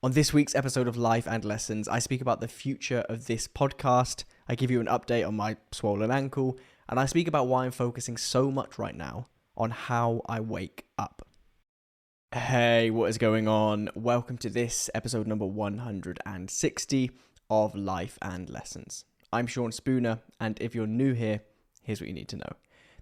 On this week's episode of Life and Lessons, I speak about the future of this podcast. I give you an update on my swollen ankle, and I speak about why I'm focusing so much right now on how I wake up. Hey, what is going on? Welcome to this episode number 160 of Life and Lessons. I'm Sean Spooner, and if you're new here, here's what you need to know.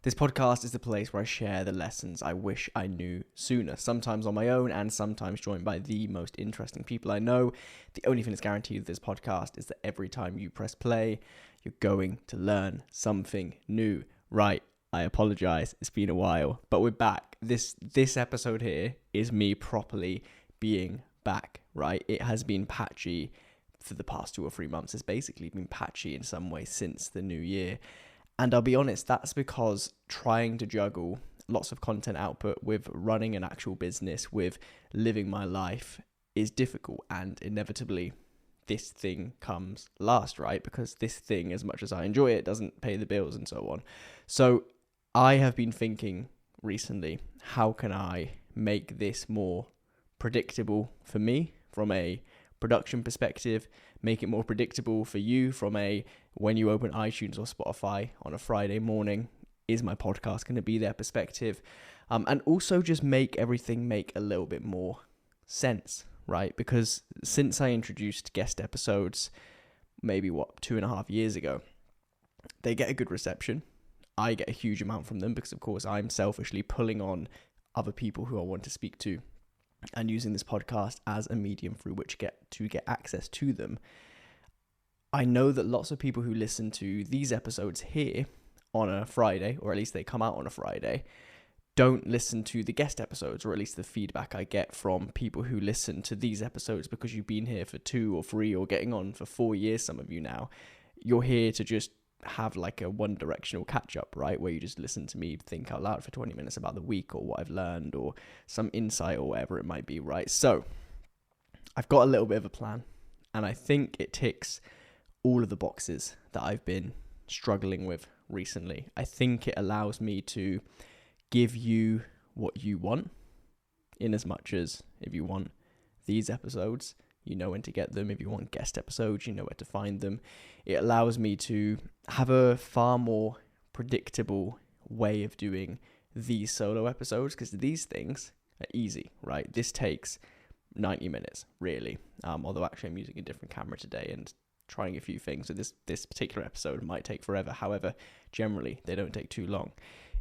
This podcast is the place where I share the lessons I wish I knew sooner, sometimes on my own and sometimes joined by the most interesting people I know. The only thing that's guaranteed with this podcast is that every time you press play, you're going to learn something new. Right, I apologize, it's been a while, but we're back. This episode here is me properly being back, right? It has been patchy for the past 2 or 3 months. It's basically been patchy in some way since the new year. And I'll be honest, that's because trying to juggle lots of content output with running an actual business, with living my life is difficult. And inevitably, this thing comes last, right? Because this thing, as much as I enjoy it, doesn't pay the bills and so on. So I have been thinking recently, how can I make this more predictable for me from a production perspective, make it more predictable for you from a when you open iTunes or Spotify on a Friday morning, is my podcast going to be there perspective? And also just make everything make a little bit more sense, right? Because since I introduced guest episodes, maybe 2.5 years ago, they get a good reception. I get a huge amount from them because, of course, I'm selfishly pulling on other people who I want to speak to and using this podcast as a medium through which to get access to them. I know that lots of people who listen to these episodes here on a Friday, or at least they come out on a Friday, don't listen to the guest episodes, or at least the feedback I get from people who listen to these episodes because you've been here for 2 or 3 or getting on for 4 years, some of you now. You're here to just have like a one-directional catch-up, right, where you just listen to me think out loud for 20 minutes about the week or what I've learned or some insight or whatever it might be, right? So I've got a little bit of a plan, and I think it ticks all of the boxes that I've been struggling with recently. I think it allows me to give you what you want, in as much as if you want these episodes, you know when to get them. If you want guest episodes, you know where to find them. It allows me to have a far more predictable way of doing these solo episodes, because these things are easy, right? This takes 90 minutes, really. Although actually I'm using a different camera today and trying a few things, so this particular episode might take forever. However, generally, they don't take too long.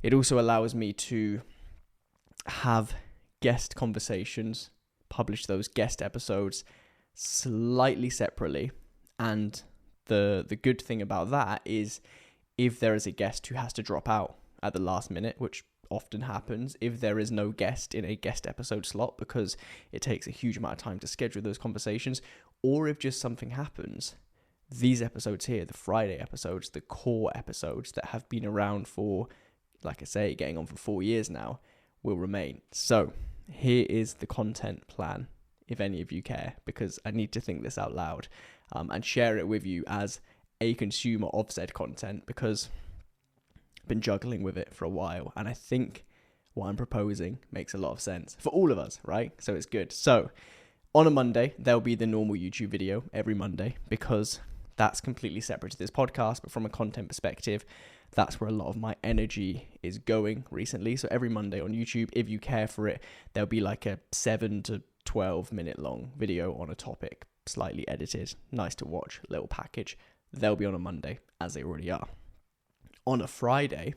It also allows me to have guest conversations, publish those guest episodes slightly separately, and the good thing about that is if there is a guest who has to drop out at the last minute, which often happens if there is no guest in a guest episode slot because it takes a huge amount of time to schedule those conversations, or if just something happens, these episodes here, the Friday episodes, the core episodes that have been around for, like I say, getting on for 4 years now, will remain. So here is the content plan, if any of you care, because I need to think this out loud and share it with you as a consumer of said content, because I've been juggling with it for a while, and I think what I'm proposing makes a lot of sense for all of us, right? So it's good. So on a Monday, there'll be the normal YouTube video every Monday, because that's completely separate to this podcast, but from a content perspective, that's where a lot of my energy is going recently. So every Monday on YouTube, if you care for it, there'll be like a 7 to 12 minute long video on a topic, slightly edited, nice to watch, little package. They'll be on a Monday, as they already are. On a Friday,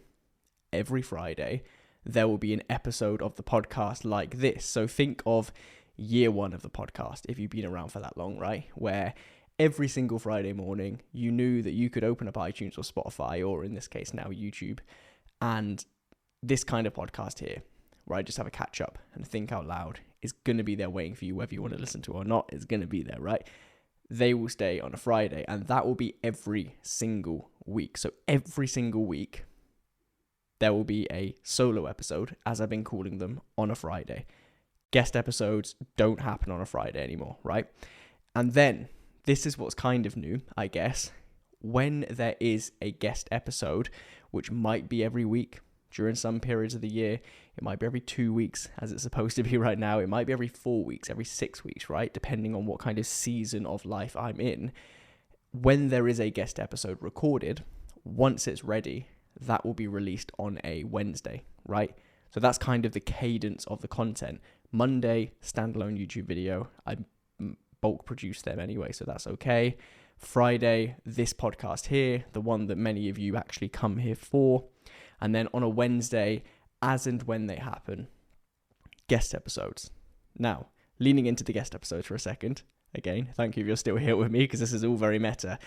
every Friday, there will be an episode of the podcast like this. So think of year 1 of the podcast, if you've been around for that long, right? Where every single Friday morning, you knew that you could open up iTunes or Spotify, or in this case now YouTube, and this kind of podcast here, where I just have a catch up and think out loud, is going to be there waiting for you, whether you want to listen to it or not, it's going to be there, right? They will stay on a Friday, and that will be every single week. So every single week, there will be a solo episode, as I've been calling them, on a Friday. Guest episodes don't happen on a Friday anymore, right? And then, this is what's kind of new, I guess. When there is a guest episode, which might be every week, During some periods of the year, it might be every 2 weeks, as it's supposed to be right now. It might be every 4 weeks, every 6 weeks, right? Depending on what kind of season of life I'm in. When there is a guest episode recorded, once it's ready, that will be released on a Wednesday, right? So that's kind of the cadence of the content. Monday, standalone YouTube video. I bulk produce them anyway, so that's okay. Friday, this podcast here, the one that many of you actually come here for. And then on a Wednesday, as and when they happen, guest episodes. Now, leaning into the guest episodes for a second. Again, thank you if you're still here with me, because this is all very meta.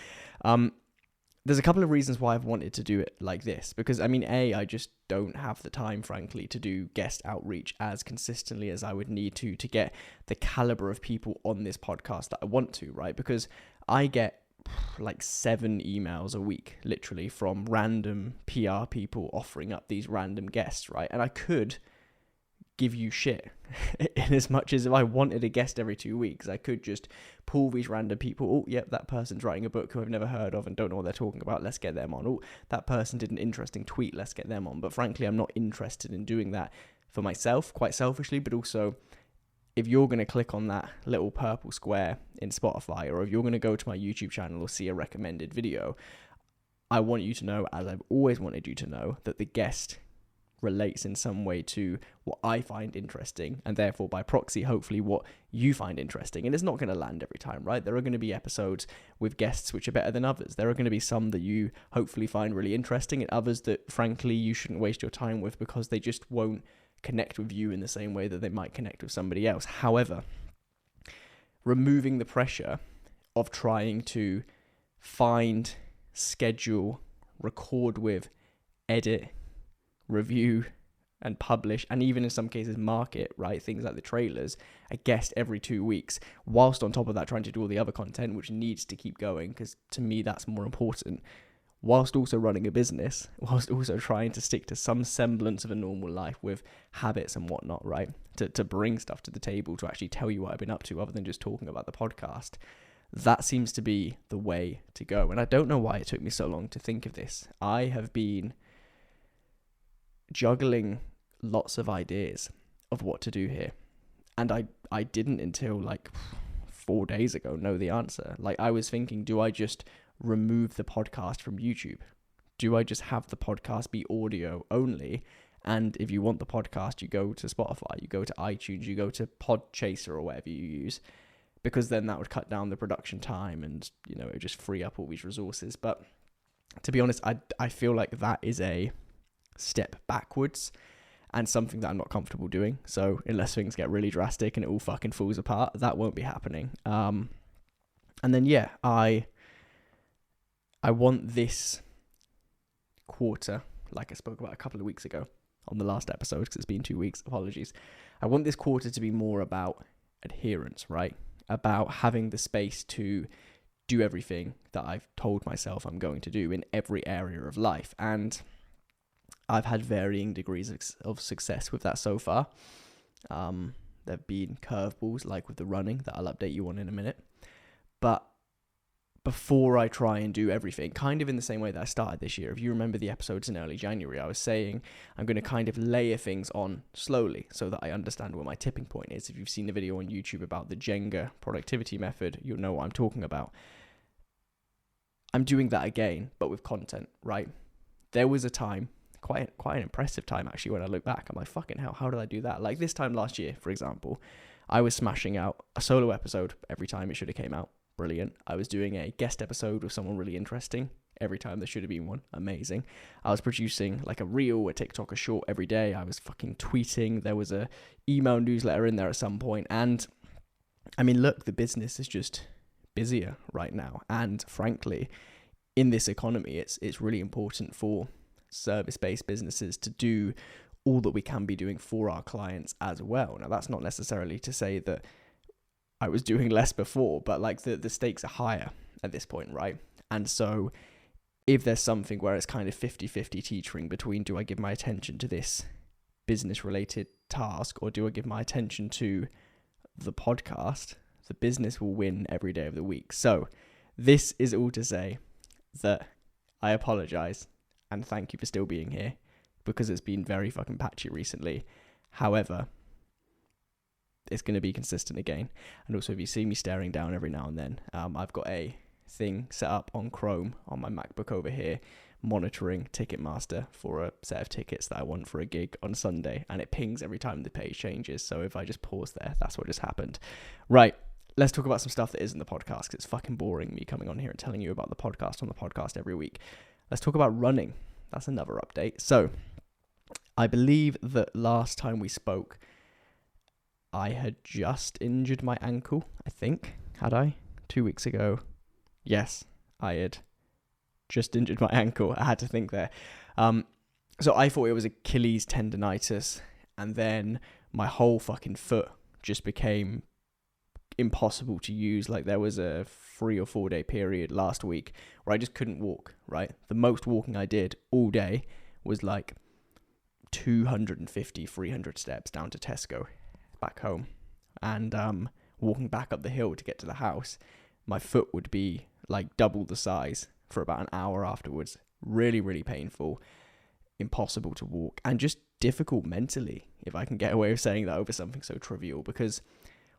There's a couple of reasons why I've wanted to do it like this. Because, I mean, I just don't have the time, frankly, to do guest outreach as consistently as I would need to get the caliber of people on this podcast that I want to, right? Because I get like 7 emails a week, literally, from random PR people offering up these random guests, right? And I could give you shit in as much as if I wanted a guest every 2 weeks, I could just pull these random people. Oh, yep, that person's writing a book who I've never heard of and don't know what they're talking about. Let's get them on. Oh, that person did an interesting tweet. Let's get them on. But frankly, I'm not interested in doing that for myself, quite selfishly, but also if you're going to click on that little purple square in Spotify, or if you're going to go to my YouTube channel or see a recommended video, I want you to know, as I've always wanted you to know, that the guest relates in some way to what I find interesting, and therefore by proxy, hopefully what you find interesting. And it's not going to land every time, right? There are going to be episodes with guests which are better than others. There are going to be some that you hopefully find really interesting, and others that frankly you shouldn't waste your time with because they just won't connect with you in the same way that they might connect with somebody else. However, removing the pressure of trying to find, schedule, record with, edit, review and publish, and even in some cases market, right, things like the trailers, a guest every 2 weeks, whilst on top of that trying to do all the other content which needs to keep going, because to me that's more important, whilst also running a business, whilst also trying to stick to some semblance of a normal life with habits and whatnot, right, to bring stuff to the table, to actually tell you what I've been up to other than just talking about the podcast. That seems to be the way to go. And I don't know why it took me so long to think of this. I have been juggling lots of ideas of what to do here, and I didn't until like 4 days ago know the answer. Like, I was thinking, do I just remove the podcast from YouTube? Do I just have the podcast be audio only? And if you want the podcast, you go to Spotify, you go to iTunes, you go to Podchaser or whatever you use, because then that would cut down the production time and, you know, it would just free up all these resources. But to be honest, I feel like that is a step backwards and something that I'm not comfortable doing. So unless things get really drastic and it all fucking falls apart, that won't be happening. And then yeah, I want this quarter, like I spoke about a couple of weeks ago on the last episode, because it's been 2 weeks, apologies. I want this quarter to be more about adherence, right? About having the space to do everything that I've told myself I'm going to do in every area of life. And I've had varying degrees of success with that so far. There have been curveballs, like with the running, that I'll update you on in a minute. But before I try and do everything, kind of in the same way that I started this year, if you remember the episodes in early January, I was saying I'm going to kind of layer things on slowly so that I understand where my tipping point is. If you've seen the video on YouTube about the Jenga productivity method, you'll know what I'm talking about. I'm doing that again, but with content, right? There was a time, quite an impressive time actually, when I look back. I'm like, fucking hell, how did I do that? Like this time last year, for example, I was smashing out a solo episode every time it should have came out. Brilliant. I was doing a guest episode with someone really interesting every time there should have been one. Amazing. I was producing like a reel, a TikTok, a short every day. I was fucking tweeting. There was a email newsletter in there at some point. And I mean, look, the business is just busier right now. And frankly, in this economy, it's really important for service-based businesses to do all that we can be doing for our clients as well. Now, that's not necessarily to say that I was doing less before, but like the stakes are higher at this point, right? And so if there's something where it's kind of 50-50 teetering between, do I give my attention to this business-related task or do I give my attention to the podcast, the business will win every day of the week. So this is all to say that I apologize and thank you for still being here, because it's been very fucking patchy recently. However, it's going to be consistent again. And also, if you see me staring down every now and then, I've got a thing set up on Chrome on my MacBook over here, monitoring Ticketmaster for a set of tickets that I want for a gig on Sunday, and it pings every time the page changes. So if I just pause there, that's what just happened. Right, let's talk about some stuff that isn't the podcast, because it's fucking boring me coming on here and telling you about the podcast on the podcast every week. Let's talk about running. That's another update. So I believe that last time we spoke, I had just injured my ankle, I think. Had I? 2 weeks ago. Yes, I had just injured my ankle. I had to think there. So I thought it was Achilles tendonitis, and then my whole fucking foot just became impossible to use. Like, there was a 3 or 4 day period last week where I just couldn't walk, right? The most walking I did all day was like 250, 300 steps down to Tesco back home, and walking back up the hill to get to the house, my foot would be like double the size for about an hour afterwards. Really, really painful, impossible to walk, and just difficult mentally, if I can get away with saying that over something so trivial. Because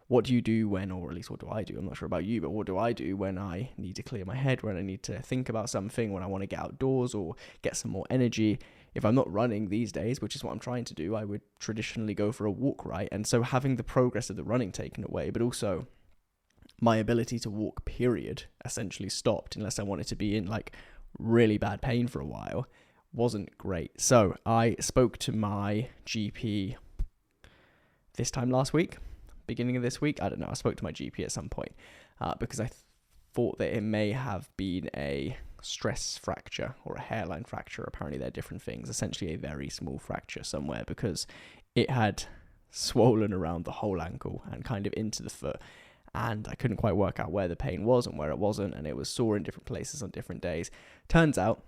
what do you do when, or at least what do I do? I'm not sure about you, but what do I do when I need to clear my head, when I need to think about something, when I want to get outdoors or get some more energy? If I'm not running these days, which is what I'm trying to do, I would traditionally go for a walk, right? And so having the progress of the running taken away, but also my ability to walk, period, essentially stopped, unless I wanted to be in like really bad pain for a while, wasn't great. So I spoke to my GP this time last week, beginning of this week. I don't know. I spoke to my GP at some point because I thought that it may have been a stress fracture or a hairline fracture. Apparently they're different things. Essentially a very small fracture somewhere, because it had swollen around the whole ankle and kind of into the foot, and I couldn't quite work out where the pain was and where it wasn't, and it was sore in different places on different days. Turns out,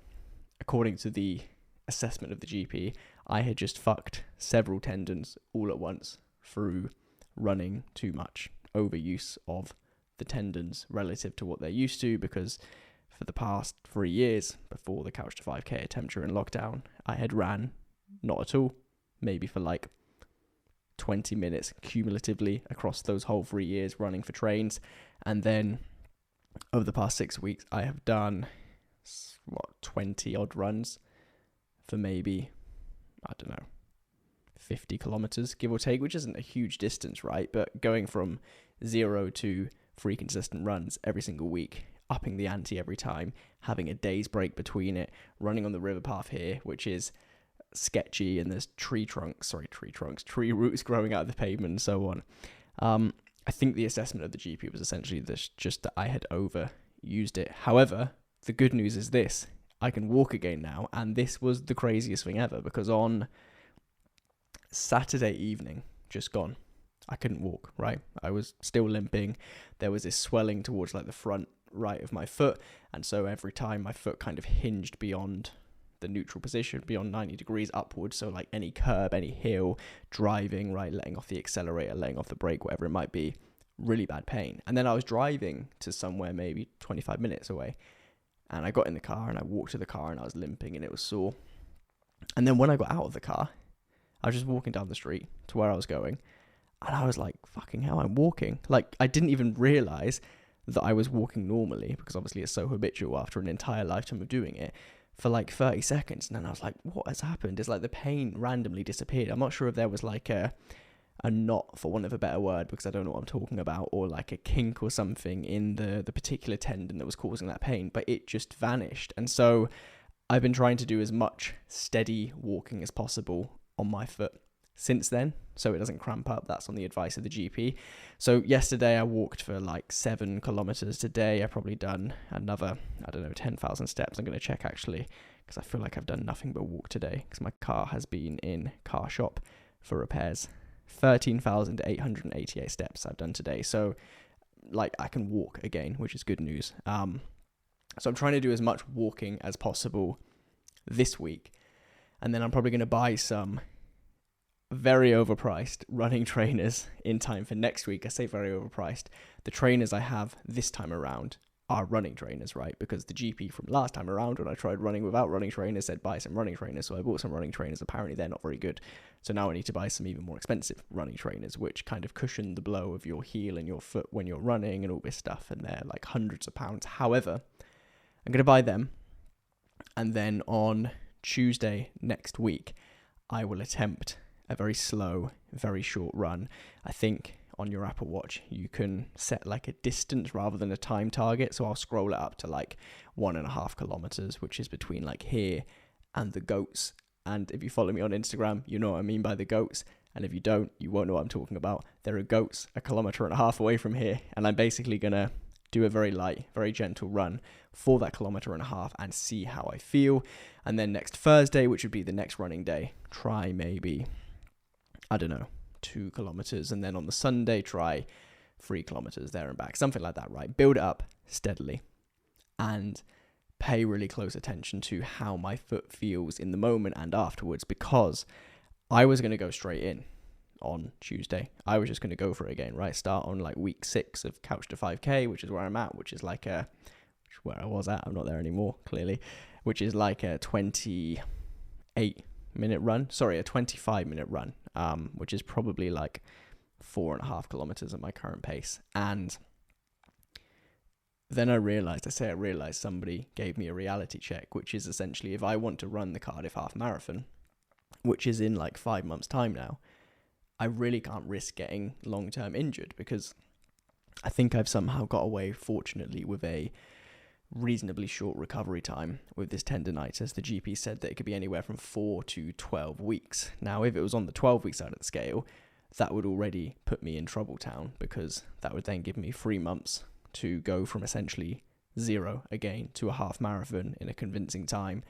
according to the assessment of the GP, I had just fucked several tendons all at once through running too much, overuse of the tendons relative to what they're used to, because for the past 3 years, before the Couch to 5K attempt during lockdown, I had ran not at all, maybe for like 20 minutes cumulatively across those whole 3 years running for trains. And then over the past 6 weeks, I have done 20 odd runs for maybe, I don't know, 50 kilometers, give or take, which isn't a huge distance, right? But going from 0 to 3 consistent runs every single week, upping the ante every time, having a day's break between it, running on the river path here, which is sketchy, and there's tree roots growing out of the pavement and so on. I think the assessment of the GP was essentially this, just that I had overused it. However, the good news is this: I can walk again now, and this was the craziest thing ever, because on Saturday evening, just gone, I couldn't walk, right? I was still limping. There was this swelling towards like the front right of my foot, and so every time my foot kind of hinged beyond the neutral position, beyond 90 degrees upwards, so like any curb, any hill, driving, right, letting off the accelerator, letting off the brake, whatever it might be, really bad pain. And then I was driving to somewhere maybe 25 minutes away, and I got in the car and I walked to the car and I was limping and it was sore. And then when I got out of the car, I was just walking down the street to where I was going, and I was like, fucking hell, I'm walking. Like, I didn't even realize that I was walking normally, because obviously it's so habitual after an entire lifetime of doing it, for like 30 seconds. And then I was like, what has happened? It's like the pain randomly disappeared. I'm not sure if there was like a knot, for want of a better word, because I don't know what I'm talking about, or like a kink or something in the particular tendon that was causing that pain, but it just vanished. And so I've been trying to do as much steady walking as possible on my foot since then, so it doesn't cramp up. That's on the advice of the GP. So yesterday I walked for like 7 kilometers. Today I've probably done another, 10,000 steps. I'm going to check actually, because I feel like I've done nothing but walk today, because my car has been in car shop for repairs. 13,888 steps I've done today. So like I can walk again, which is good news. So I'm trying to do as much walking as possible this week. And then I'm probably going to buy some very overpriced running trainers in time for next week. I say very overpriced. The trainers I have this time around are running trainers, right? Because the GP from last time around when I tried running without running trainers said buy some running trainers. So I bought some running trainers. Apparently they're not very good. So now I need to buy some even more expensive running trainers, which kind of cushion the blow of your heel and your foot when you're running and all this stuff. And they're like hundreds of pounds. However, I'm going to buy them. And then on Tuesday next week, I will attempt a very slow, very short run. I think on your Apple Watch, you can set like a distance rather than a time target. So I'll scroll it up to like 1.5 kilometers, which is between like here and the goats. And if you follow me on Instagram, you know what I mean by the goats. And if you don't, you won't know what I'm talking about. There are goats 1.5 kilometers away from here. And I'm basically going to do a very light, very gentle run for that 1.5 kilometers and see how I feel. And then next Thursday, which would be the next running day, try maybe, 2 kilometers, and then on the Sunday try 3 kilometers there and back, something like that, right? Build it up steadily and pay really close attention to how my foot feels in the moment and afterwards, because I was going to go straight in on Tuesday. I was just going to go for it again, right? Start on like week 6 of Couch to 5K, which is where I'm at, which is like where I was at. I'm not there anymore, clearly, which is like a 28-minute run. Sorry, a 25-minute run. Which is probably like 4.5 kilometers at my current pace. And then I realized somebody gave me a reality check, which is essentially if I want to run the Cardiff Half Marathon, which is in like 5 months' time now, I really can't risk getting long-term injured, because I think I've somehow got away, fortunately, with a reasonably short recovery time with this tendonitis. The GP said that it could be anywhere from 4 to 12 weeks. Now, if it was on the 12-week side of the scale, that would already put me in trouble town, because that would then give me 3 months to go from essentially 0 again to a half marathon in a convincing time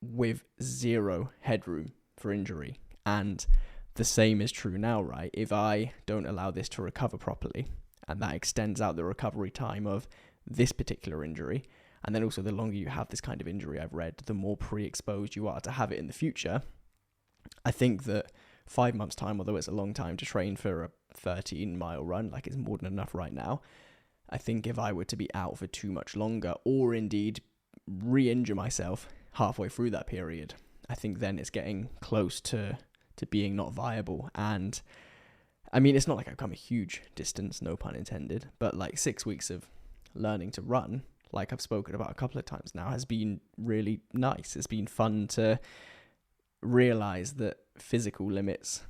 with 0 headroom for injury. And the same is true now, right? If I don't allow this to recover properly, and that extends out the recovery time of this particular injury, and then also the longer you have this kind of injury, I've read, the more pre-exposed you are to have it in the future. I think that 5 months' time, although it's a long time to train for a 13-mile run, like it's more than enough right now, I think if I were to be out for too much longer, or indeed re-injure myself halfway through that period, I think then it's getting close to being not viable. And I mean, it's not like I've come a huge distance, no pun intended, but like 6 weeks of learning to run, like I've spoken about a couple of times now, has been really nice. It's been fun to realize that physical limits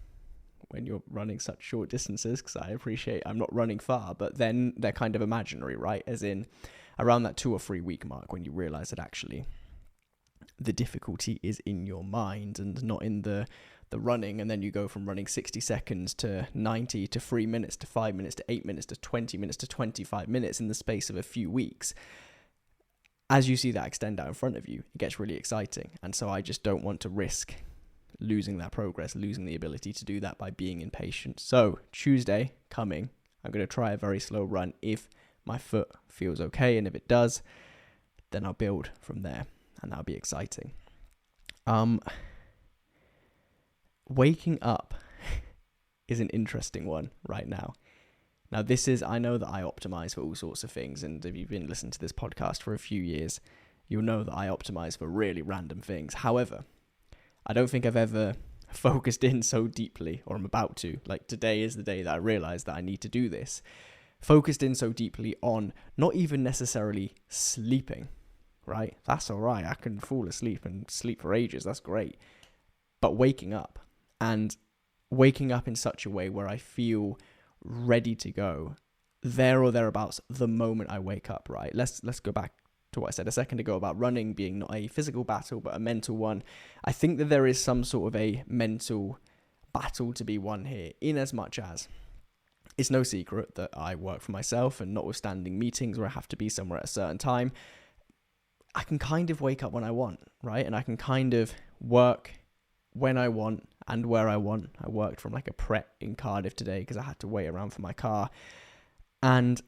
when you're running such short distances, because I appreciate I'm not running far, but then they're kind of imaginary, right? As in around that 2 or 3 week mark, when you realize that actually the difficulty is in your mind and not in the running, and then you go from running 60 seconds to 90 to 3 minutes to 5 minutes to 8 minutes to 20 minutes to 25 minutes in the space of a few weeks. As you see that extend out in front of you, it gets really exciting. And so I just don't want to risk losing that progress, losing the ability to do that by being impatient. So Tuesday coming, I'm going to try a very slow run. If my foot feels okay, and if it does, then I'll build from there, and that'll be exciting. Waking up is an interesting one right now. Now, I know that I optimize for all sorts of things, and if you've been listening to this podcast for a few years, you'll know that I optimize for really random things. However, I don't think I've ever focused in so deeply, or I'm about to. Like, today is the day that I realized that I need to do this. Focused in so deeply on not even necessarily sleeping, right? That's all right. I can fall asleep and sleep for ages. That's great. But waking up, and waking up in such a way where I feel ready to go there or thereabouts the moment I wake up, right? Let's go back to what I said a second ago about running being not a physical battle, but a mental one. I think that there is some sort of a mental battle to be won here, in as much as it's no secret that I work for myself, and notwithstanding meetings where I have to be somewhere at a certain time, I can kind of wake up when I want, right? And I can kind of work when I want and where I want. I worked from like a Pret in Cardiff today because I had to wait around for my car. And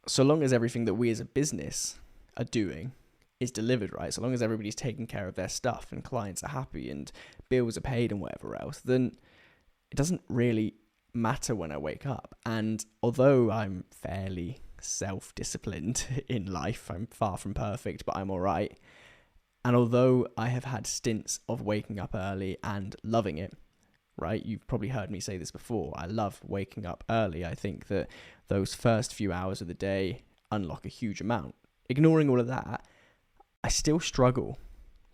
so long as everything that we as a business are doing is delivered, right? So long as everybody's taking care of their stuff and clients are happy and bills are paid and whatever else, then it doesn't really matter when I wake up. And although I'm fairly self-disciplined in life. I'm far from perfect, but I'm all right. And although I have had stints of waking up early and loving it, right? You've probably heard me say this before. I love waking up early. I think that those first few hours of the day unlock a huge amount. Ignoring all of that, I still struggle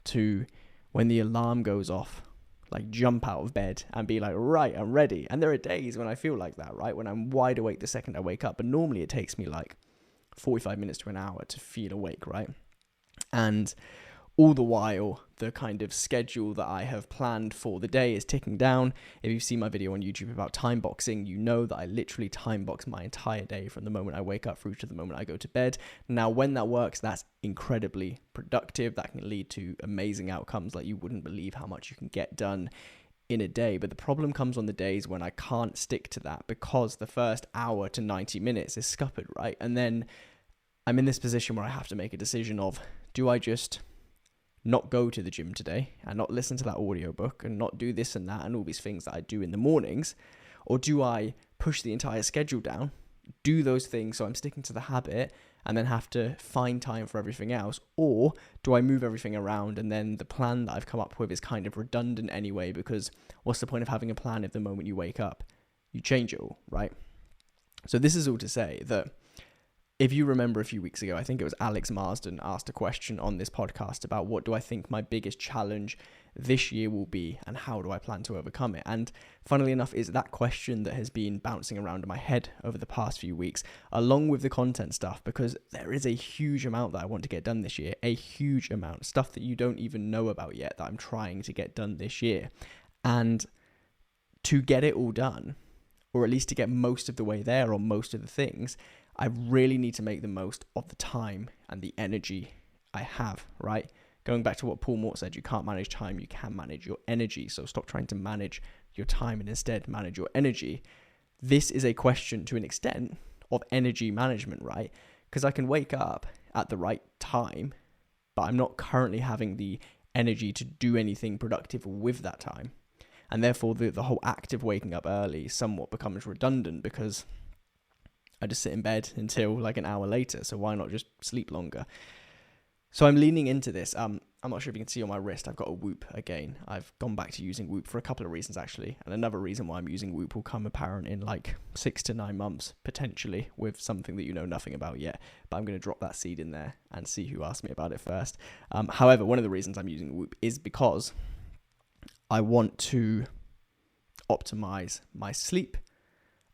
to, when the alarm goes off, like jump out of bed and be like, right, I'm ready. And there are days when I feel like that, right? When I'm wide awake the second I wake up. But normally it takes me like 45 minutes to an hour to feel awake, right? And all the while, the kind of schedule that I have planned for the day is ticking down. If you've seen my video on YouTube about time boxing, you know that I literally time box my entire day from the moment I wake up through to the moment I go to bed. Now, when that works, that's incredibly productive. That can lead to amazing outcomes, like you wouldn't believe how much you can get done in a day. But the problem comes on the days when I can't stick to that, because the first hour to 90 minutes is scuppered, right? And then I'm in this position where I have to make a decision of, do I just not go to the gym today and not listen to that audiobook and not do this and that and all these things that I do in the mornings? Or do I push the entire schedule down, do those things so I'm sticking to the habit, and then have to find time for everything else? Or do I move everything around and then the plan that I've come up with is kind of redundant anyway, because what's the point of having a plan if the moment you wake up, you change it all, right? So this is all to say that if you remember a few weeks ago, I think it was Alex Marsden asked a question on this podcast about what do I think my biggest challenge this year will be and how do I plan to overcome it? And funnily enough, it's that question that has been bouncing around in my head over the past few weeks, along with the content stuff, because there is a huge amount that I want to get done this year, a huge amount, stuff that you don't even know about yet that I'm trying to get done this year. And to get it all done, or at least to get most of the way there on most of the things, I really need to make the most of the time and the energy I have, right? Going back to what Paul Mort said, you can't manage time, you can manage your energy. So stop trying to manage your time and instead manage your energy. This is a question to an extent of energy management, right? Because I can wake up at the right time, but I'm not currently having the energy to do anything productive with that time. And therefore the whole act of waking up early somewhat becomes redundant, because I just sit in bed until like an hour later. So why not just sleep longer? So I'm leaning into this. I'm not sure if you can see on my wrist, I've got a Whoop again. I've gone back to using Whoop for a couple of reasons, actually. And another reason why I'm using Whoop will come apparent in like 6 to 9 months, potentially, with something that you know nothing about yet. But I'm going to drop that seed in there and see who asked me about it first. However, one of the reasons I'm using Whoop is because I want to optimize my sleep,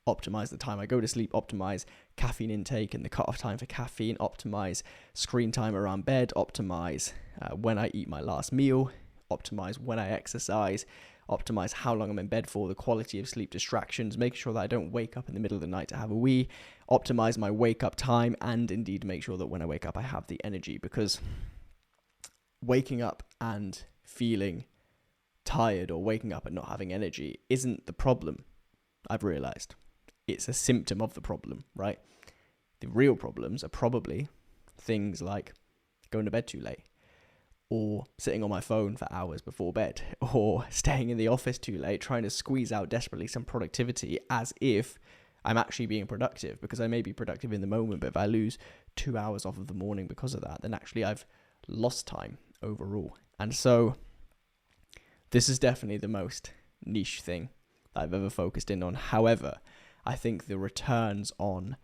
optimize the time I go to sleep, optimize caffeine intake and the cutoff time for caffeine, optimize screen time around bed, optimize when I eat my last meal, optimize when I exercise, optimize how long I'm in bed for, the quality of sleep, distractions, make sure that I don't wake up in the middle of the night to have a wee, optimize my wake up time, and indeed make sure that when I wake up I have the energy, because waking up and feeling tired or waking up and not having energy isn't the problem, I've realized. It's a symptom of the problem, right? The real problems are probably things like going to bed too late, or sitting on my phone for hours before bed, or staying in the office too late, trying to squeeze out desperately some productivity as if I'm actually being productive, because I may be productive in the moment, but if I lose 2 hours off of the morning because of that, then actually I've lost time overall. And so this is definitely the most niche thing that I've ever focused in on. However, I think the returns on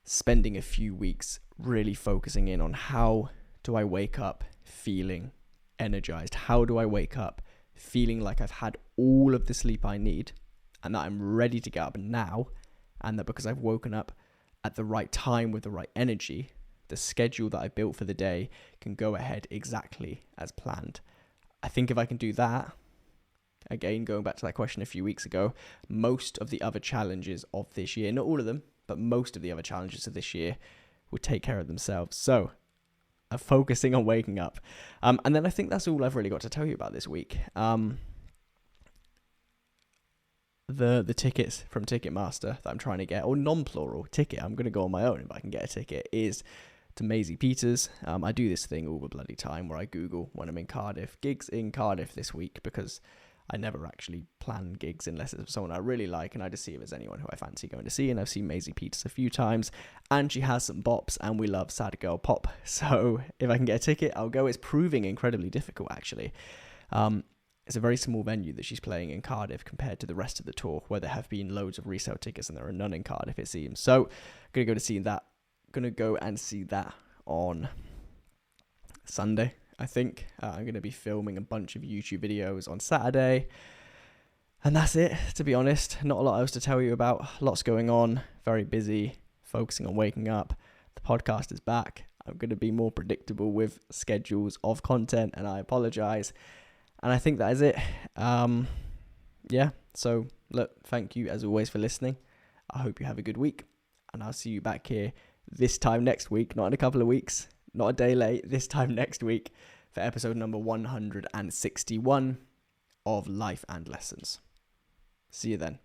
spending a few weeks really focusing in on how do I wake up feeling energized? How do I wake up feeling like I've had all of the sleep I need and that I'm ready to get up now, and that because I've woken up at the right time with the right energy, the schedule that I built for the day can go ahead exactly as planned. I think if I can do that, again, going back to that question a few weeks ago, most of the other challenges of this year, not all of them, but most of the other challenges of this year would take care of themselves. So I'm focusing on waking up. And then I think that's all I've really got to tell you about this week. The tickets from Ticketmaster that I'm trying to get, or non-plural ticket, I'm going to go on my own if I can get a ticket, is to Maisie Peters. I do this thing all the bloody time where I Google when I'm in Cardiff, gigs in Cardiff this week, because I never actually plan gigs unless it's someone I really like, and I just see if there's anyone who I fancy going to see. And I've seen Maisie Peters a few times, and she has some bops, and we love sad girl pop. So if I can get a ticket, I'll go. It's proving incredibly difficult, actually. It's a very small venue that she's playing in Cardiff compared to the rest of the tour, where there have been loads of resale tickets and there are none in Cardiff, it seems. So gonna go and see that on Sunday, I think. I'm gonna be filming a bunch of YouTube videos on Saturday, and that's it, to be honest. Not a lot else to tell you about. Lots going on, very busy, focusing on waking up. The podcast is back. I'm gonna be more predictable with schedules of content, and I apologize. And I think that is it. So look, thank you as always for listening. I hope you have a good week, and I'll see you back here this time next week, not in a couple of weeks, not a day late, this time next week for episode number 161 of Life and Lessons. See you then.